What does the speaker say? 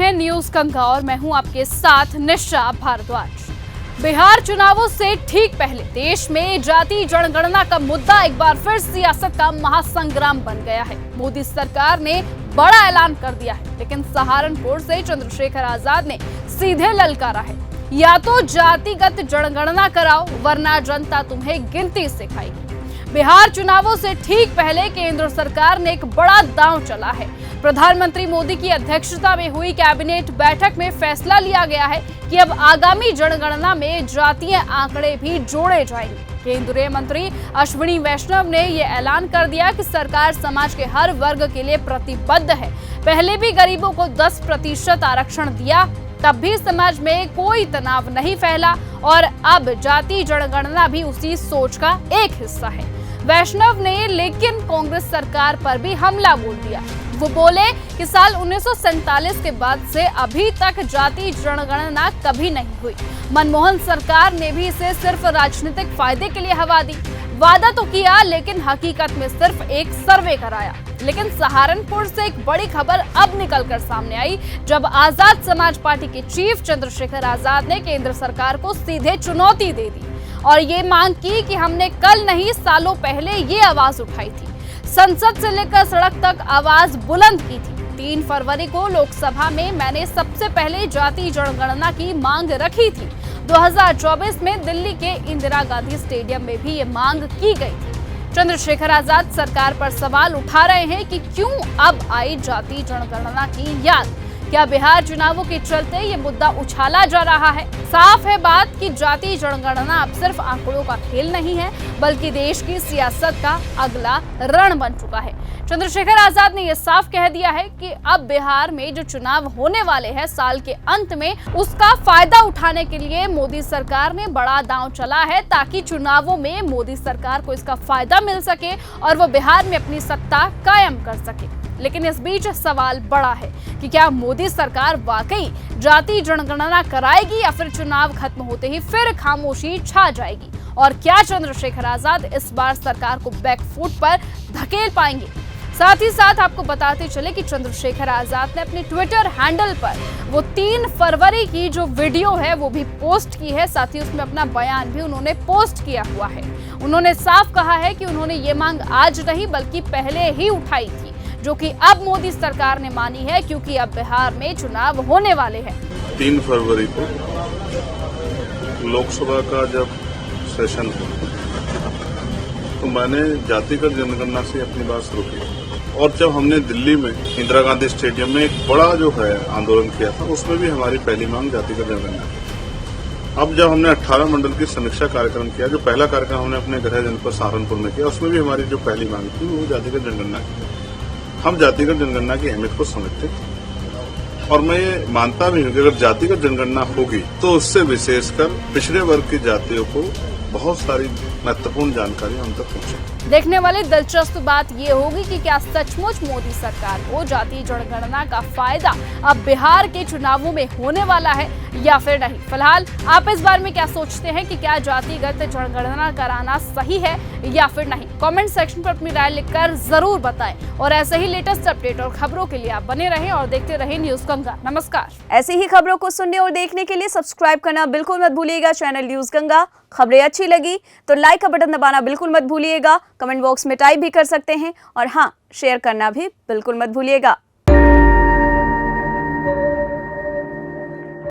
हैं न्यूज गंगा और मैं हूं आपके साथ निशा भारद्वाज। बिहार चुनावों से ठीक पहले देश में जाति जनगणना का मुद्दा एक बार फिर सियासत का महासंग्राम बन गया है। मोदी सरकार ने बड़ा ऐलान कर दिया है, लेकिन सहारनपुर से चंद्रशेखर आजाद ने सीधे ललकारा है, या तो जातिगत जनगणना कराओ वरना जनता तुम्हें गिनती सिखाएगी। बिहार चुनावों से ठीक पहले केंद्र सरकार ने एक बड़ा दांव चला है। प्रधानमंत्री मोदी की अध्यक्षता में हुई कैबिनेट बैठक में फैसला लिया गया है कि अब आगामी जनगणना में जातीय आंकड़े भी जोड़े जाएंगे। केंद्रीय मंत्री अश्विनी वैष्णव ने यह ऐलान कर दिया कि सरकार समाज के हर वर्ग के लिए प्रतिबद्ध है। पहले भी गरीबों को 10% आरक्षण दिया, तब भी समाज में कोई तनाव नहीं फैला और अब जाति जनगणना भी उसी सोच का एक हिस्सा है। वैष्णव ने लेकिन कांग्रेस सरकार पर भी हमला बोल दिया। वो बोले कि साल 1947 के बाद से अभी तक जाति जनगणना कभी नहीं हुई। मनमोहन सरकार ने भी इसे सिर्फ राजनीतिक फायदे के लिए हवा दी। वादा तो किया, लेकिन हकीकत में सिर्फ एक सर्वे कराया। लेकिन सहारनपुर से एक बड़ी खबर अब निकलकर सामने आई, जब आजाद समाज पार्टी के चीफ चंद्रशेखर आजाद ने केंद्र सरकार को सीधे चुनौती दे दी और ये मांग की कि हमने कल नहीं सालों पहले ये आवाज उठाई थी, संसद से लेकर सड़क तक आवाज बुलंद की थी। 3 फरवरी को लोकसभा में मैंने सबसे पहले जाति जनगणना की मांग रखी थी। 2024 में दिल्ली के इंदिरा गांधी स्टेडियम में भी ये मांग की गई थी। चंद्रशेखर आजाद सरकार पर सवाल उठा रहे हैं कि क्यों अब आई जाति जनगणना की याद। क्या बिहार चुनावों के चलते ये मुद्दा उछाला जा रहा है? साफ है बात कि जाति जनगणना अब सिर्फ आंकड़ों का खेल नहीं है, बल्कि देश की सियासत का अगला रण बन चुका है। चंद्रशेखर आजाद ने यह साफ कह दिया है कि अब बिहार में जो चुनाव होने वाले हैं साल के अंत में, उसका फायदा उठाने के लिए मोदी सरकार ने बड़ा दांव चला है, ताकि चुनावों में मोदी सरकार को इसका फायदा मिल सके और वो बिहार में अपनी सत्ता कायम कर सके। लेकिन इस बीच सवाल बड़ा है कि क्या मोदी सरकार वाकई जाति जनगणना कराएगी या फिर चुनाव खत्म होते ही फिर खामोशी छा जाएगी, और क्या चंद्रशेखर आजाद इस बार सरकार को बैकफुट पर धकेल पाएंगे। साथ ही साथ आपको बताते चले कि चंद्रशेखर आजाद ने अपने ट्विटर हैंडल पर वो 3 फरवरी की जो वीडियो है वो भी पोस्ट की है। साथ ही उसमें अपना बयान भी उन्होंने पोस्ट किया हुआ है। उन्होंने साफ कहा है कि उन्होंने ये मांग आज नहीं बल्कि पहले ही उठाई थी, जो कि अब मोदी सरकार ने मानी है, क्योंकि अब बिहार में चुनाव होने वाले हैं। 3 फरवरी को लोकसभा का जब सेशन हुआ तो मैंने जातिगत जनगणना से अपनी बात शुरू की, और जब हमने दिल्ली में इंदिरा गांधी स्टेडियम में एक बड़ा जो है आंदोलन किया था, उसमें भी हमारी पहली मांग जातिगत जनगणना। अब जब हमने 18 मंडल की समीक्षा कार्यक्रम किया, जो पहला कार्यक्रम हमने अपने गृह जनपद सहारनपुर में किया, उसमें भी हमारी जो पहली मांग थी वो जातिगत जनगणना की। हम जातिगत जनगणना की अहमियत को समझते थे और मैं ये मानता भी हूँ कि अगर जातिगत जनगणना होगी तो उससे विशेषकर पिछड़े वर्ग की जातियों को बहुत सारी महत्वपूर्ण जानकारी हम तक पहुंचे। देखने वाली दिलचस्प बात ये होगी कि क्या सचमुच मोदी सरकार को जाति जनगणना का फायदा अब बिहार के चुनावों में होने वाला है या फिर नहीं। फिलहाल आप इस बारे में क्या सोचते हैं कि क्या जातिगत जनगणना कराना सही है या फिर नहीं? कमेंट सेक्शन पर अपनी राय लिखकर जरूर बताएं और ऐसे ही लेटेस्ट अपडेट और खबरों के लिए आप बने रहें और देखते रहें न्यूज गंगा। नमस्कार। ऐसी ही खबरों को सुनने और देखने के लिए सब्सक्राइब करना बिल्कुल मत भूलिएगा चैनल न्यूज गंगा। खबरें अच्छी लगी तो लाइक का बटन दबाना बिल्कुल मत भूलिएगा। कमेंट बॉक्स में टाइप भी कर सकते हैं और हाँ, शेयर करना भी बिल्कुल मत भूलिएगा।